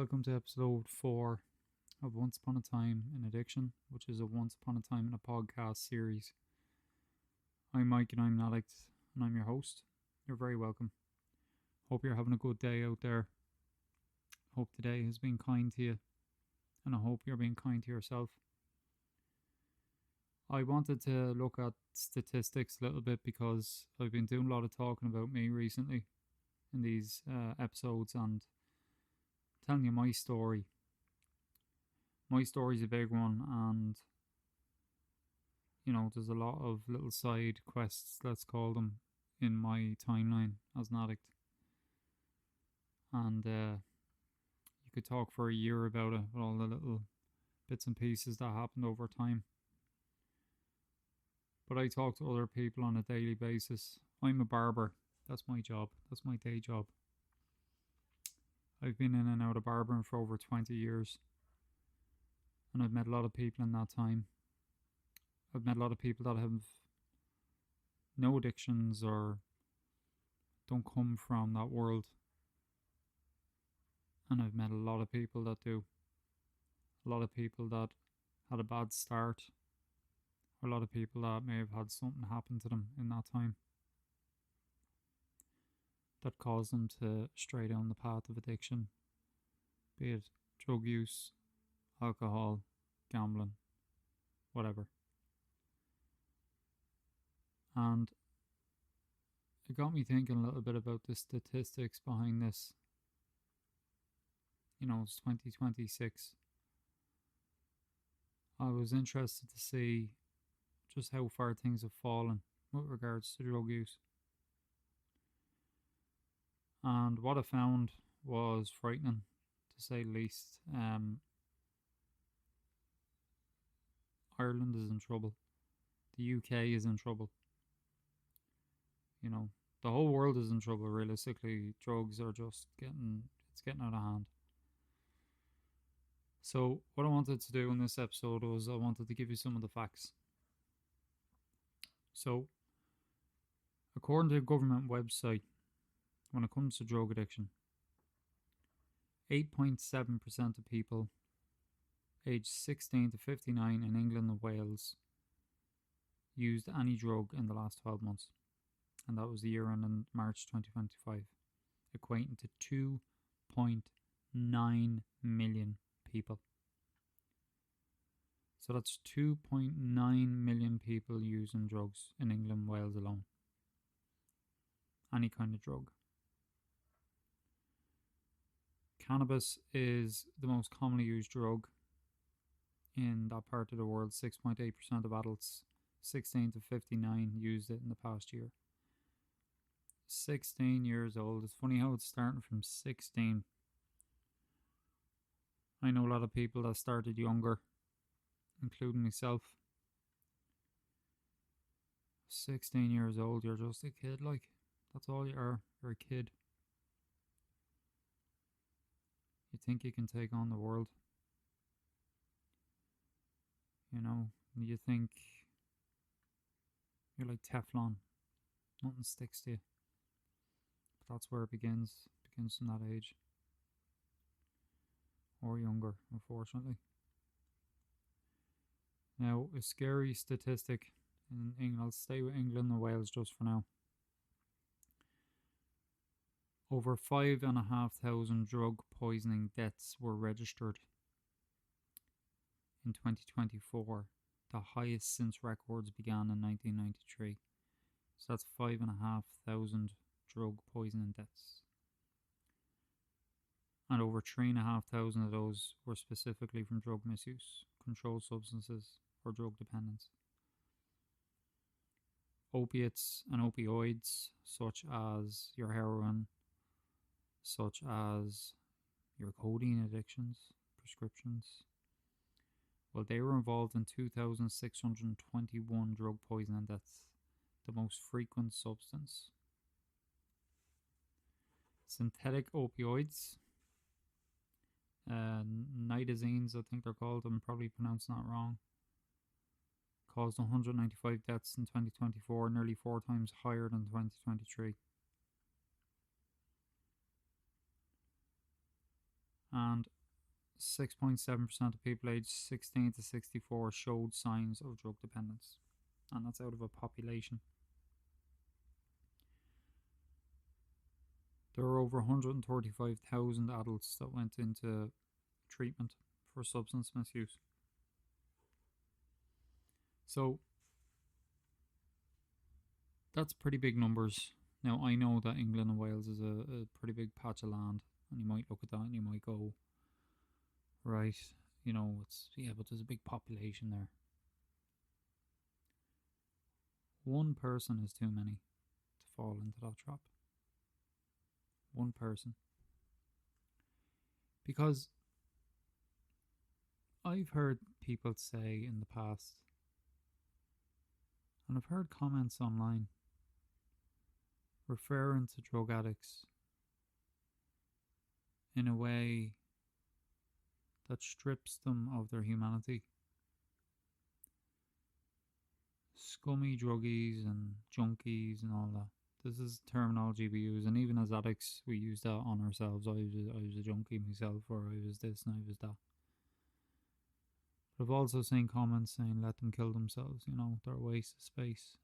Welcome to episode 4 of Once Upon a Time in Addiction, which is a Once Upon a Time in a Podcast series. I'm Mike and I'm an addict, and I'm your host. You're very welcome. Hope you're having a good day out there. Hope today has been kind to you, and I hope you're being kind to yourself. I wanted to look at statistics a little bit because I've been doing a lot of talking about me recently in these episodes and telling you my story. My story's a big one, and there's a lot of little side quests, let's call them, in my timeline as an addict. And you could talk for a year about it, with all the little bits and pieces that happened over time. But I talk to other people on a daily basis. I'm a barber. That's my job. That's my day job. I've been in and out of barbering for over 20 years. And I've met a lot of people in that time. I've met a lot of people that have no addictions or don't come from that world. And I've met a lot of people that do. A lot of people that had a bad start. Or a lot of people that may have had something happen to them in that time that caused them to stray down the path of addiction, be it drug use, alcohol, gambling, whatever. And it got me thinking a little bit about the statistics behind this. It's 2026. I was interested to see just how far things have fallen with regards to drug use. And what I found was frightening, to say the least. Ireland is in trouble. The UK is in trouble. The whole world is in trouble, realistically. Drugs are just getting out of hand. So what I wanted to do in this episode was I wanted to give you some of the facts. So, according to a government website, when it comes to drug addiction, 8.7% of people aged 16 to 59 in England and Wales used any drug in the last 12 months. And that was the year ending March 2025, equating to 2.9 million people. So that's 2.9 million people using drugs in England and Wales alone. Any kind of drug. Cannabis is the most commonly used drug in that part of the world. 6.8% of adults 16 to 59 used it in the past year. 16 years old. It's funny how it's starting from 16. I know a lot of people that started younger, including myself. 16 years old, you're just a kid, like. That's all you are. You're a kid. You think you can take on the world. You think you're like Teflon. Nothing sticks to you. But that's where it begins. It begins from that age. Or younger, unfortunately. Now, a scary statistic in England. I'll stay with England and Wales just for now. Over 5,500 drug poisoning deaths were registered in 2024, the highest since records began in 1993. So that's 5,500 drug poisoning deaths. And over 3,500 of those were specifically from drug misuse, controlled substances, or drug dependence. Opiates and opioids, such as your heroin, such as your codeine addictions, prescriptions. Well, they were involved in 2,621 drug poisoning deaths, the most frequent substance. Synthetic opioids, nitazines, I think they're called, I'm probably pronouncing that wrong, caused 195 deaths in 2024, nearly 4 times higher than 2023. and 6.7% of people aged 16 to 64 showed signs of drug dependence, and that's out of a population. There are over 135,000 adults that went into treatment for substance misuse. So that's pretty big numbers. Now, I know that England and Wales is a pretty big patch of land, and you might look at that and you might go, right, but there's a big population there. One person is too many to fall into that trap. One person. Because I've heard people say in the past, and I've heard comments online referring to drug addicts in a way that strips them of their humanity. Scummy druggies and junkies and all that. This is terminology we use, and even as addicts, we use that on ourselves. I was a junkie myself, or I was this and I was that. But I've also seen comments saying, let them kill themselves, they're a waste of space.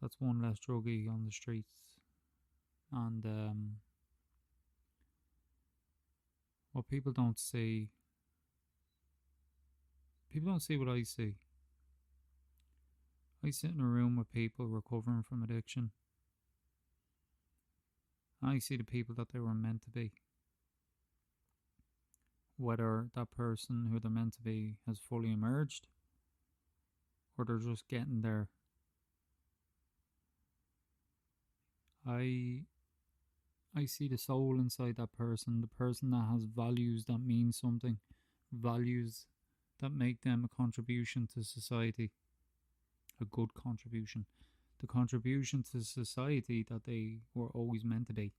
That's one less druggie on the streets. And what people don't see what I see. I sit in a room with people recovering from addiction. I see the people that they were meant to be. Whether that person who they're meant to be has fully emerged, or they're just getting there. I see the soul inside that person, the person that has values that mean something, values that make them a contribution to society, a good contribution, the contribution to society that they were always meant to be.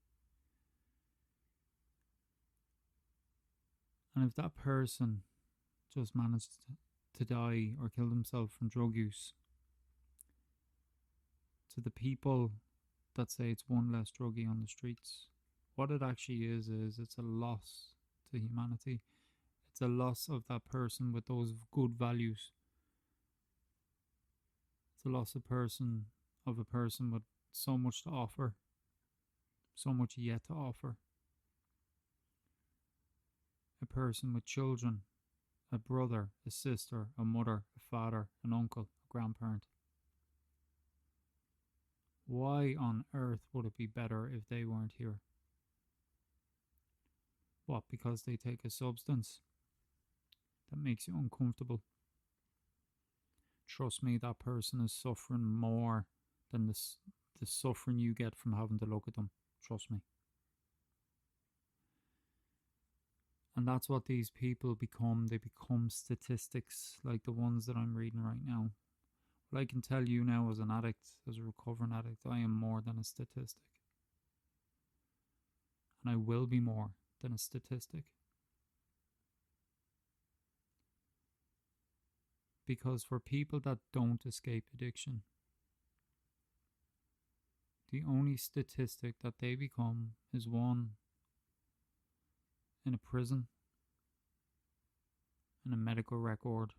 And if that person just managed to die or kill themselves from drug use, to the people that say it's one less druggie on the streets, what it actually is it's a loss to humanity. It's a loss of that person with those good values. It's a loss of a person with so much to offer, so much yet to offer. A person with children, a brother, a sister, a mother, a father, an uncle, a grandparent. Why on earth would it be better if they weren't here? What, because they take a substance that makes you uncomfortable? Trust me, that person is suffering more than the suffering you get from having to look at them. Trust me. And that's what these people become. They become statistics like the ones that I'm reading right now. But I can tell you now, as an addict, as a recovering addict, I am more than a statistic. And I will be more than a statistic. Because for people that don't escape addiction, the only statistic that they become is one in a prison, in a medical record,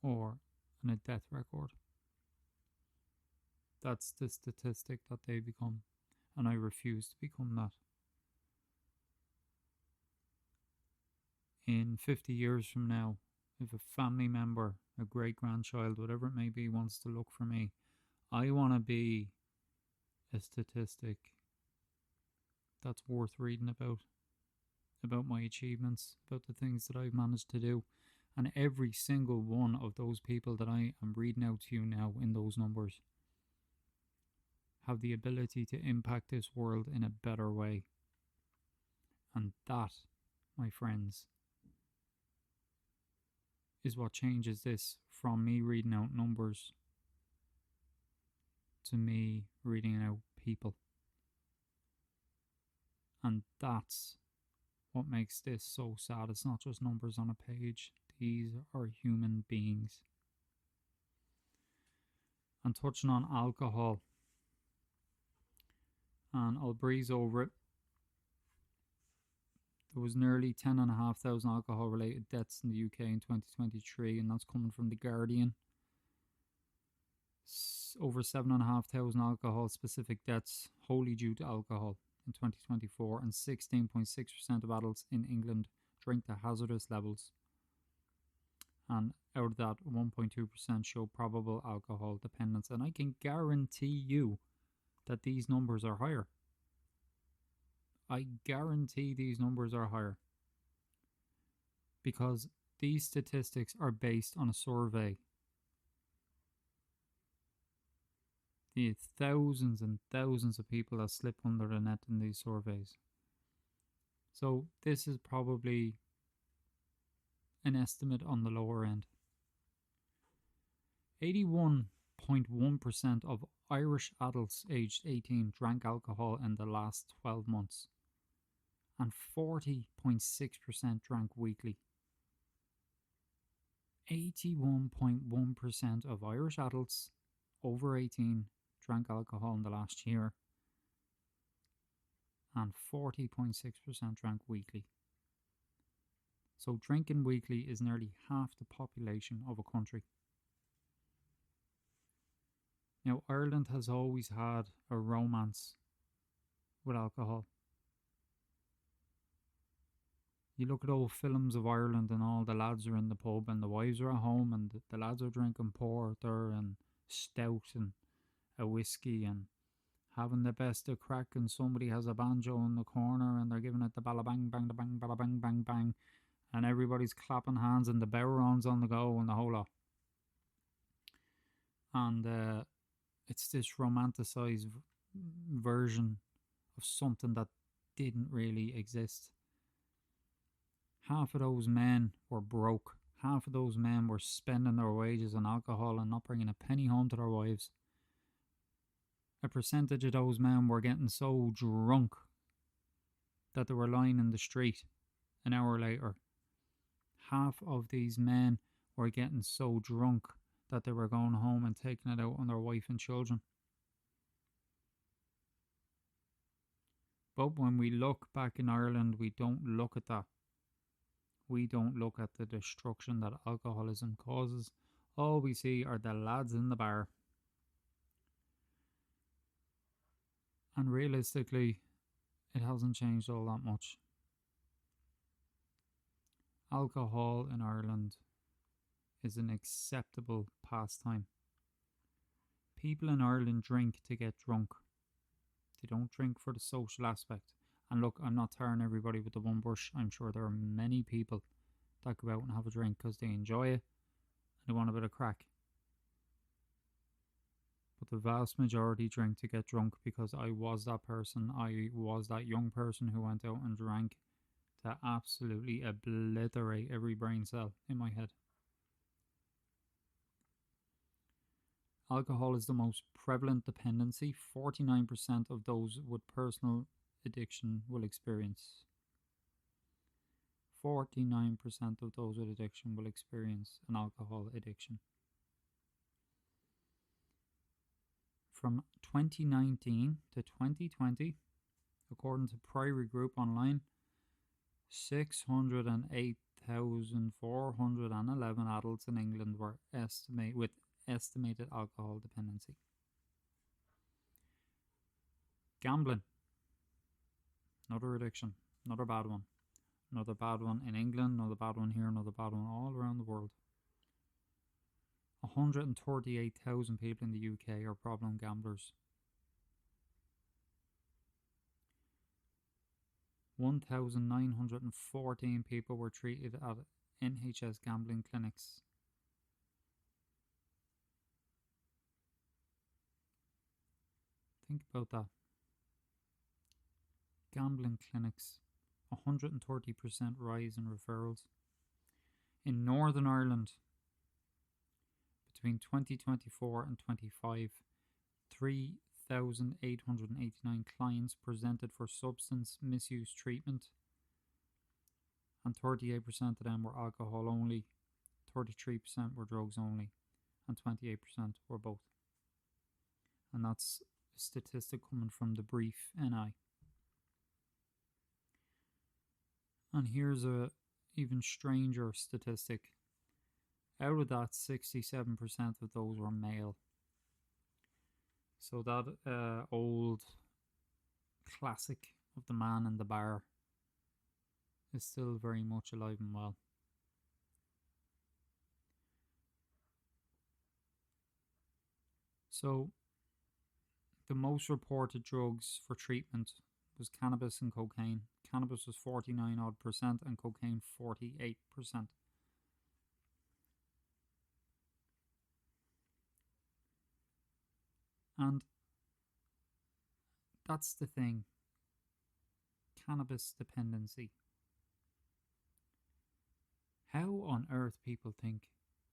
or in a death record. That's the statistic that they become, and I refuse to become that. In 50 years from now, if a family member, a great-grandchild, whatever it may be, wants to look for me, I want to be a statistic that's worth reading about my achievements, about the things that I've managed to do. And every single one of those people that I am reading out to you now in those numbers have the ability to impact this world in a better way. And that, my friends, is what changes this from me reading out numbers to me reading out people. And that's what makes this so sad. It's not just numbers on a page. These are human beings. And touching on alcohol, and I'll breeze over it There was nearly 10,500 alcohol-related deaths in the UK in 2023, and that's coming from The Guardian. Over 7,500 alcohol-specific deaths wholly due to alcohol in 2024, and 16.6% of adults in England drink to hazardous levels. And out of that, 1.2% show probable alcohol dependence. And I can guarantee you that these numbers are higher. I guarantee these numbers are higher. Because these statistics are based on a survey. The thousands and thousands of people that slip under the net in these surveys. So this is probably an estimate on the lower end. 81.1% of Irish adults aged 18 drank alcohol in the last 12 months, and 40.6% drank weekly. 81.1% of Irish adults over 18 drank alcohol in the last year, and 40.6% drank weekly. So drinking weekly is nearly half the population of a country. Now, Ireland has always had a romance with alcohol. You look at old films of Ireland and all the lads are in the pub and the wives are at home and the lads are drinking porter and stout and a whiskey and having the best of crack, and somebody has a banjo in the corner and they're giving it the balla bang bang the bang balla bang bang bang, and everybody's clapping hands and the Boweron's on the go and the whole lot. And it's this romanticized version of something that didn't really exist. Half of those men were broke. Half of those men were spending their wages on alcohol and not bringing a penny home to their wives. A percentage of those men were getting so drunk that they were lying in the street an hour later. Half of these men were getting so drunk that they were going home and taking it out on their wife and children. But when we look back in Ireland, we don't look at that. We don't look at the destruction that alcoholism causes. All we see are the lads in the bar. And realistically, it hasn't changed all that much. Alcohol in Ireland is an acceptable pastime. People in Ireland drink to get drunk. They don't drink for the social aspect. And look, I'm not tarring everybody with the one brush. I'm sure there are many people that go out and have a drink because they enjoy it and they want a bit of crack. But the vast majority drink to get drunk, because I was that person. I was that young person who went out and drank to absolutely obliterate every brain cell in my head. Alcohol is the most prevalent dependency. 49% of those with personal addiction will experience. 49% of those with addiction will experience an alcohol addiction. From 2019 to 2020, according to Priory Group Online, 608,411 adults in England were with estimated alcohol dependency. Gambling, another addiction, another bad one. Another bad one in England, another bad one here, another bad one all around the world. 138,000 people in the UK are problem gamblers. 1,914 people were treated at NHS gambling clinics. Think about that. Gambling clinics. 130% rise in referrals. In Northern Ireland, between 2024 and 25, 3,889 clients presented for substance misuse treatment, and 38% of them were alcohol only, 33% were drugs only, and 28% were both. And that's a statistic coming from the Brief NI. And here's a even stranger statistic. Out of that, 67% of those were male. So that old classic of the man in the bar is still very much alive and well. So the most reported drugs for treatment was cannabis and cocaine. Cannabis was 49 odd percent and cocaine 48%. And that's the thing. Cannabis dependency. How on earth people think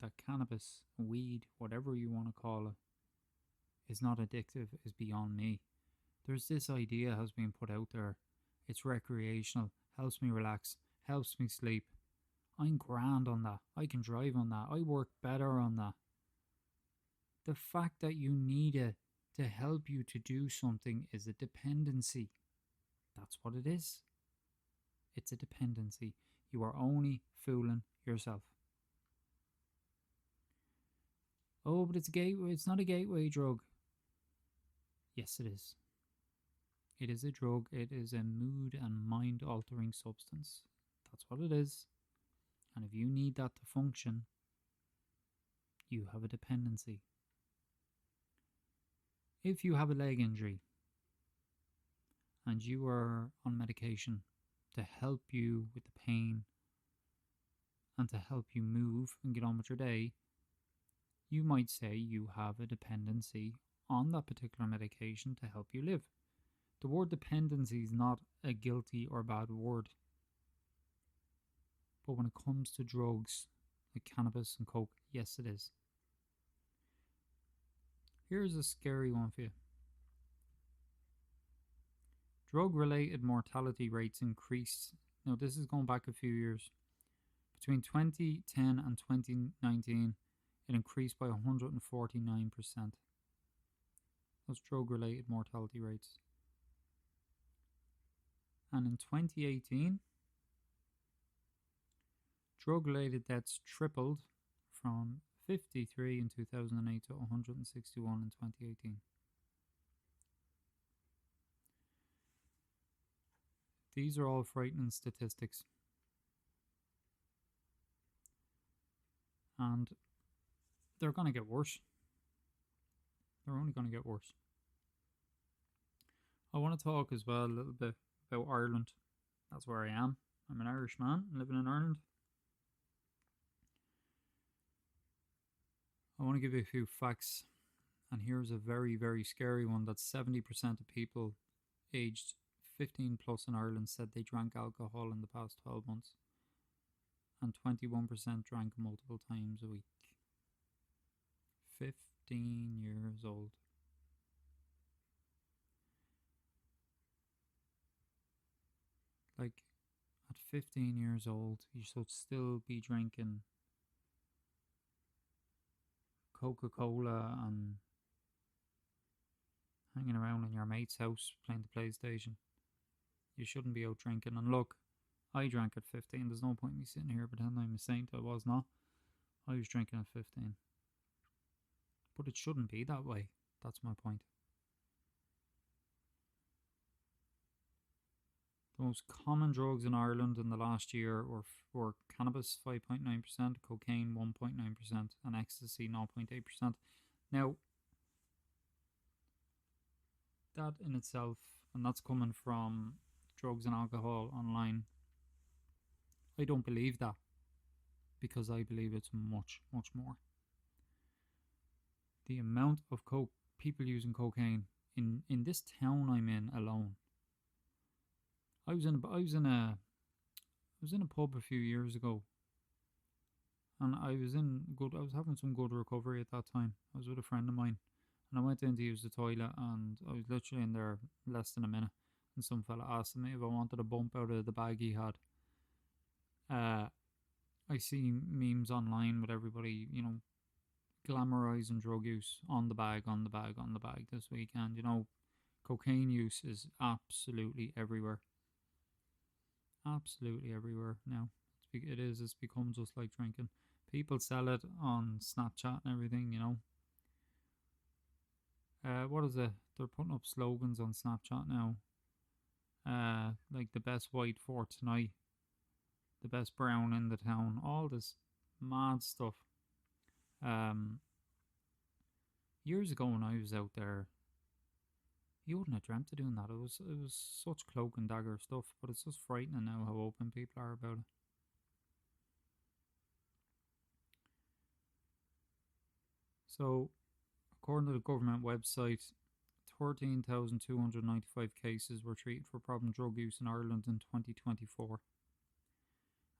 that cannabis, weed, whatever you want to call it, is not addictive is beyond me. There's this idea has been put out there. It's recreational, helps me relax, helps me sleep. I'm grand on that. I can drive on that. I work better on that. The fact that you need it to help you to do something is a dependency. That's what it is. It's a dependency. You are only fooling yourself. Oh, but it's a gateway. It's not a gateway drug. Yes, it is. It is a drug. It is a mood and mind altering substance. That's what it is. And if you need that to function, you have a dependency. If you have a leg injury and you are on medication to help you with the pain and to help you move and get on with your day, you might say you have a dependency on that particular medication to help you live. The word dependency is not a guilty or bad word. But when it comes to drugs like cannabis and coke, yes, it is. Here's a scary one for you. Drug-related mortality rates increased. Now, this is going back a few years. Between 2010 and 2019, it increased by 149%. Those drug-related mortality rates. And in 2018, drug-related deaths tripled from 53 in 2008 to 161 in 2018. These are all frightening statistics. And they're going to get worse. They're only going to get worse. I want to talk as well a little bit about Ireland. That's where I am. I'm an Irish man living in Ireland. I want to give you a few facts. And here's a very, very scary one that 70% of people aged 15 plus in Ireland said they drank alcohol in the past 12 months. And 21% drank multiple times a week. 15 years old. Like, at 15 years old, you should still be drinking Coca-Cola and hanging around in your mate's house playing the PlayStation. You shouldn't be out drinking. And look, I drank at 15. There's no point in me sitting here pretending I'm a saint. I was not. I was drinking at 15. But it shouldn't be that way. That's my point. The most common drugs in Ireland in the last year were cannabis 5.9%, cocaine 1.9%, and ecstasy 0.8%. Now, that in itself, and that's coming from drugs and alcohol online, I don't believe that, because I believe it's much, much more. The amount of people using cocaine in this town I'm in alone. I was in a pub a few years ago, and I was having some good recovery at that time. I was with a friend of mine, and I went in to use the toilet, and I was literally in there less than a minute, and some fella asked me if I wanted a bump out of the bag he had. I see memes online with everybody, glamorizing drug use on the bag this weekend. Cocaine use is absolutely everywhere. absolutely everywhere now. It's become just like drinking. People sell it on Snapchat and everything, you know. What is it? They're putting up slogans on Snapchat now. Like the best white for tonight, the best brown in the town, all this mad stuff. Um, Years ago when I was out there, you wouldn't have dreamt of doing that. It was such cloak and dagger stuff, but it's just frightening now how open people are about it. So, according to the government website, 13,295 cases were treated for problem drug use in Ireland in 2024.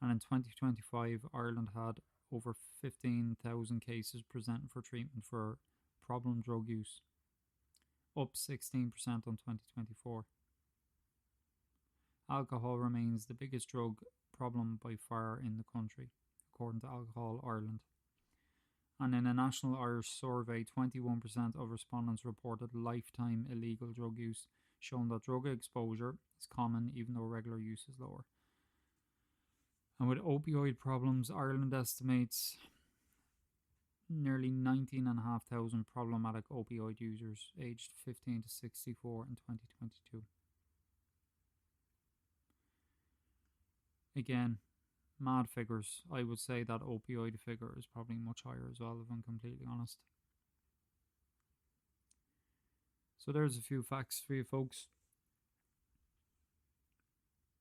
And in 2025, Ireland had over 15,000 cases presented for treatment for problem drug use, up 16% on 2024. Alcohol remains the biggest drug problem by far in the country, according to Alcohol Ireland. And in a national Irish survey, 21% of respondents reported lifetime illegal drug use, showing that drug exposure is common even though regular use is lower. And with opioid problems, Ireland estimates nearly 19,500 problematic opioid users aged 15 to 64 in 2022. Again, mad figures. I would say that opioid figure is probably much higher as well, if I'm completely honest. So there's a few facts for you folks.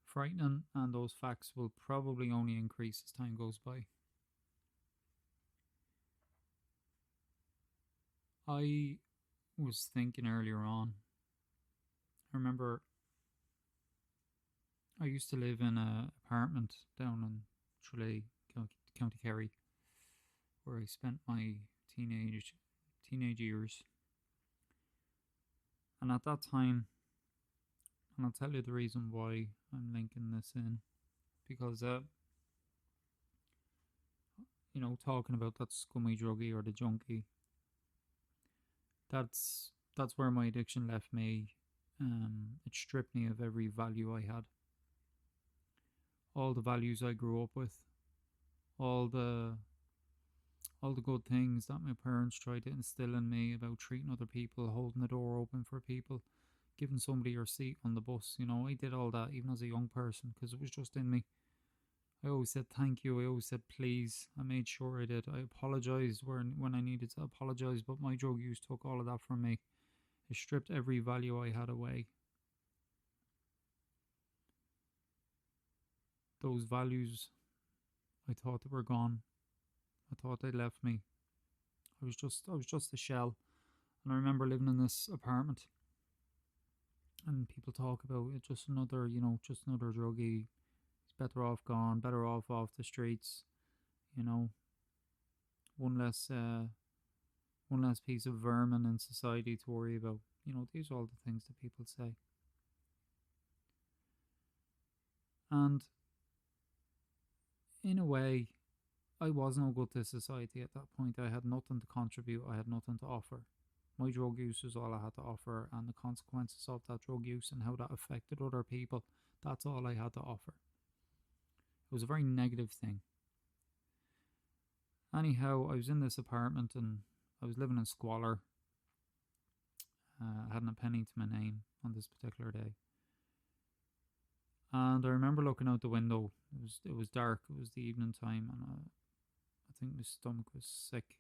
Frightening, and those facts will probably only increase as time goes by. I was thinking earlier on, I remember I used to live in an apartment down in Tralee, County Kerry, where I spent my teenage years. And at that time, and I'll tell you the reason why I'm linking this in, because talking about that scummy druggie or the junkie, that's where my addiction left me. It stripped me of every value I had, all the values I grew up with, all the good things that my parents tried to instill in me about treating other people, holding the door open for people, giving somebody your seat on the bus. I did all that even as a young person because it was just in me. I always said thank you. I always said please. I made sure I did. I apologized when I needed to apologize, but my drug use took all of that from me. It stripped every value I had away. Those values, I thought they were gone. I thought they left me. I was just a shell. And I remember living in this apartment, and people talk about it, just another druggie. He's better off gone, better off the streets. One less piece of vermin in society to worry about. These are all the things that people say. And in a way, I was no good to society at that point. I had nothing to contribute. I had nothing to offer. My drug use was all I had to offer, and the consequences of that drug use and how that affected other people, that's all I had to offer. It was a very negative thing. Anyhow, I was in this apartment and I was living in squalor. I hadn't a penny to my name on this particular day. And I remember looking out the window. It was dark. It was the evening time, and I think my stomach was sick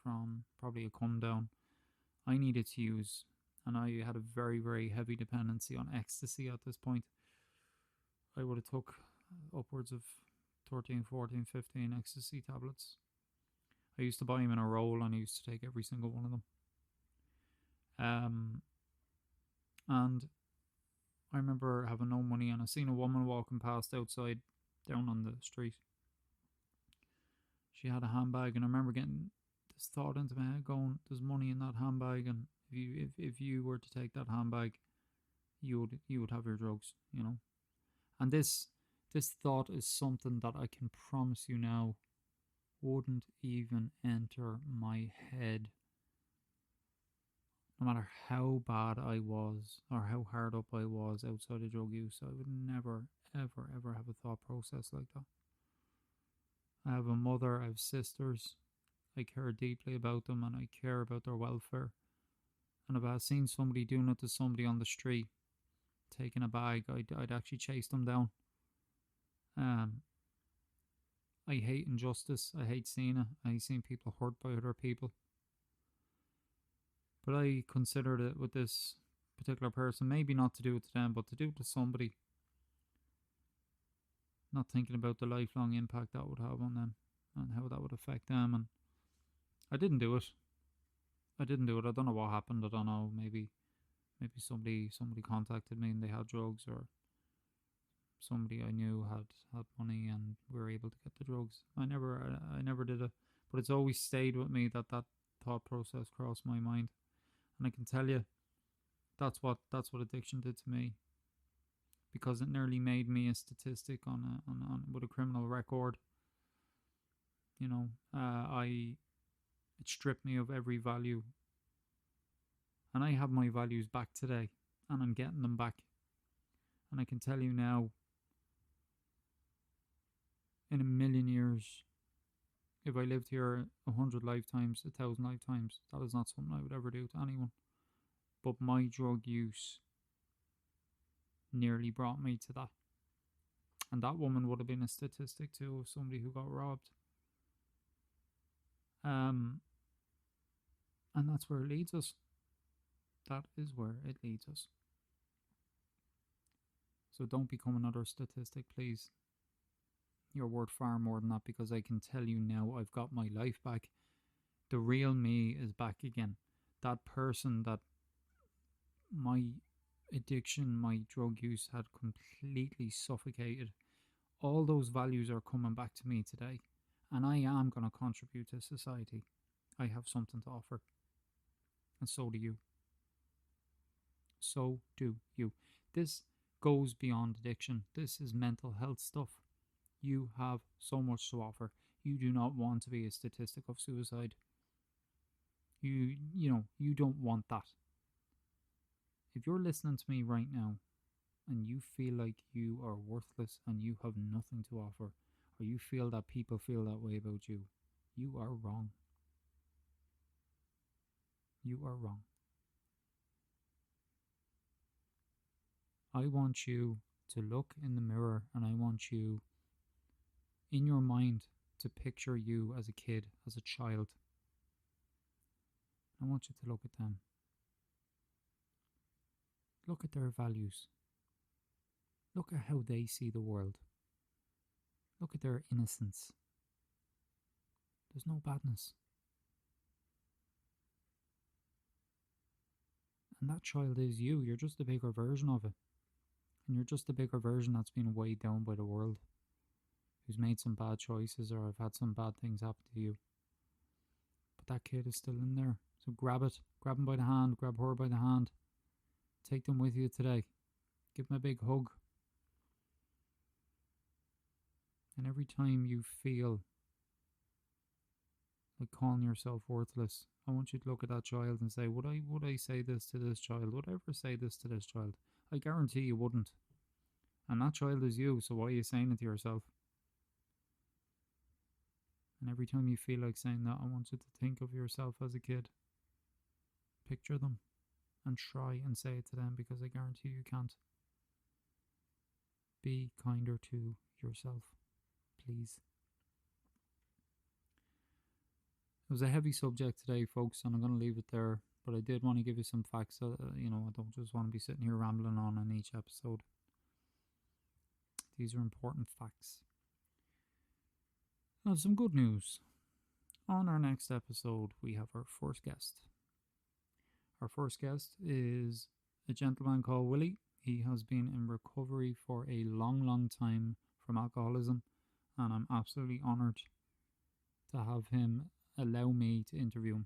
from probably a come down. I needed to use, and I had a very, very heavy dependency on ecstasy at this point. I would have took upwards of 13, 14, 15 ecstasy tablets. I used to buy them in a roll, and I used to take every single one of them. And I remember having no money, and I seen a woman walking past outside down on the street. She had a handbag, and I remember getting this thought into my head going, there's money in that handbag, and if you were to take that handbag, you would have your drugs, And this thought is something that I can promise you now wouldn't even enter my head. No matter how bad I was or how hard up I was outside of drug use, I would never, ever have a thought process like that. I have a mother, I have sisters. I care deeply about them and I care about their welfare. And if I had seen somebody doing it to somebody on the street, taking a bag, I'd actually chase them down. Um, I hate injustice. I hate seeing it. I hate seeing people hurt by other people. But I considered it with this particular person, maybe not to do it to them, but to do it to somebody, not thinking about the lifelong impact that would have on them and how that would affect them. And I didn't do it. I didn't do it. I don't know what happened. I don't know. Maybe somebody contacted me and they had drugs, or somebody I knew had money and we were able to get the drugs. I never did it, but it's always stayed with me that thought process crossed my mind, and I can tell you that's what addiction did to me, because it nearly made me a statistic on with a criminal record. You know, it stripped me of every value, and I have my values back today, and I'm getting them back, and I can tell you now, in a million years, if I lived here 100 lifetimes, 1,000 lifetimes, that is not something I would ever do to anyone. But my drug use nearly brought me to that. And that woman would have been a statistic too, of somebody who got robbed. And that's where it leads us. That is where it leads us. So don't become another statistic, please. You're worth far more than that, because I can tell you now, I've got my life back. The real me is back again. That person that my addiction, my drug use had completely suffocated, all those values are coming back to me today. And I am going to contribute to society. I have something to offer. And so do you. So do you. This goes beyond addiction. This is mental health stuff. You have so much to offer. You do not want to be a statistic of suicide. You don't want that. If you're listening to me right now and you feel like you are worthless and you have nothing to offer, or you feel that people feel that way about you, you are wrong. You are wrong. I want you to look in the mirror, and I want you, in your mind, to picture you as a kid, as a child. I want you to look at them. Look at their values. Look at how they see the world. Look at their innocence. There's no badness. And that child is you. You're just a bigger version of it. And you're just a bigger version that's been weighed down by the world, who's made some bad choices or have had some bad things happen to you. But that kid is still in there. So grab it. Grab him by the hand. Grab her by the hand. Take them with you today. Give them a big hug. And every time you feel like calling yourself worthless, I want you to look at that child and say, would I say this to this child? Would I ever say this to this child? I guarantee you wouldn't. And that child is you, so why are you saying it to yourself? And every time you feel like saying that, I want you to think of yourself as a kid. Picture them and try and say it to them, because I guarantee you can't. Be kinder to yourself, please. It was a heavy subject today, folks, and I'm going to leave it there. But I did want to give you some facts. I don't just want to be sitting here rambling on in each episode. These are important facts. I have some good news. On our next episode, we have our first guest. Our first guest is a gentleman called Willie. He has been in recovery for a long, long time from alcoholism, and I'm absolutely honoured to have him allow me to interview him.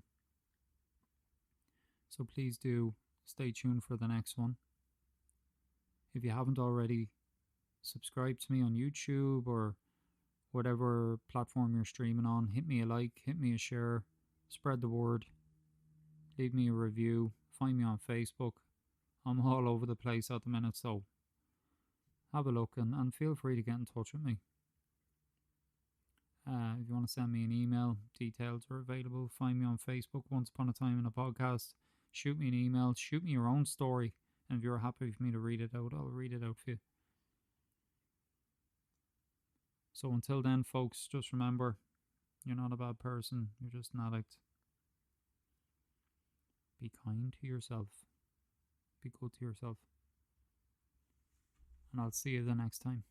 So please do stay tuned for the next one. If you haven't already, subscribe to me on YouTube or whatever platform you're streaming on. Hit me a like, hit me a share, spread the word, leave me a review, find me on Facebook. I'm all over the place at the minute, so have a look and feel free to get in touch with me. If you want to send me an email, details are available. Find me on Facebook, Once Upon a Time in a Podcast. Shoot me an email. Shoot me your own story. And if you're happy for me to read it out, I'll read it out for you. So until then, folks, just remember, you're not a bad person. You're just an addict. Be kind to yourself. Be good to yourself. And I'll see you the next time.